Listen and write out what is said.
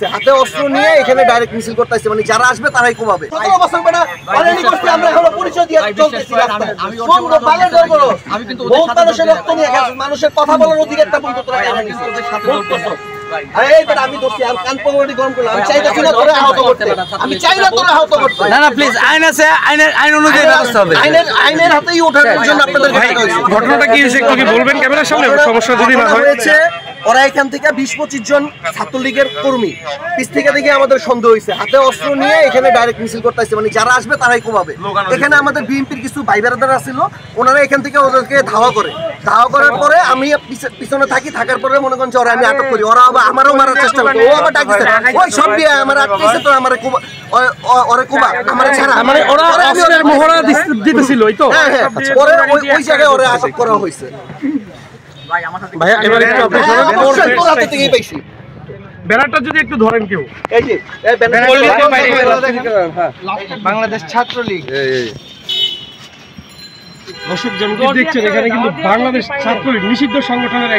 হাতে অস্ত্র নিয়ে এখানে ডাইরেক্ট মিছিল করতেছে, মানে যারা আসবে তারাই কোবাবে। 17 বছর বেটা পালানি করতে আমরা এখনো পরিচয় দিয়ে চলতেছি রাস্তায়। সুন্দর বালের দরবর আমি কিন্তু ওদের সাথে মানুষের রক্ত নিয়ে গেছে, মানুষের কথা বলার অধিকারটা পর্যন্ত তোরা আমি কিন্তু ওদের সাথে বলতেছ। আরে এই বেটা আমি দোষী, আমি কান পগড়ি গরম করলাম, আমি চাইতাছি না তোরা আহত করতে, আমি চাই না তোরা আহত করতে। না না প্লিজ, আইন আছে, আইন অনুযায়ী ব্যবস্থা হবে। আইনের হাতেই ওঠার জন্য আপনাদের ঘটনাটা কি হয়েছে একটু কি বলবেন ক্যামেরার সামনে? সমস্যা যদি না হয়। ওরা এখান থেকে 20-25 জন ছাত্রলীগের কর্মী পিছ থেকে দেখে আমাদের সন্দেহ হয়েছে, হাতে অস্ত্র নিয়ে এখানে ডাইরেক্ট মিছিল করতেছে, মানে যারা আসবে তারাই কোবাবে। এখানে আমাদের বিএনপির কিছু ভাই বেরাদার ছিল, ওনারা এখান থেকে ওদেরকে ধাওয়া করার পরে আমি পিছনে থাকার পরে মনে করেন ওরা আমি আটক করি, ওরা আবার আমারও মারার চেষ্টা করে, ও আবার ডাকছে ওই সব দিয়ে আমার আটকেছে, তো আমার ওরে কোবা আমার ছাড়া, মানে ওরা অস্ত্রের মোহরা দিতেছিল, এই তো হ্যাঁ হ্যাঁ, পরে ওই জায়গায় ওরে আটক করা হয়েছে। ভাইয়া এবার একটু আপনি হাতে থেকেই পাইছি। ব্যানারটা যদি একটু ধরেন কেউ, এই যে বাংলাদেশ ছাত্রলীগ দর্শক যেমন দেখছেন এখানে কিন্তু বাংলাদেশ ছাত্রলীগ নিষিদ্ধ সংগঠনের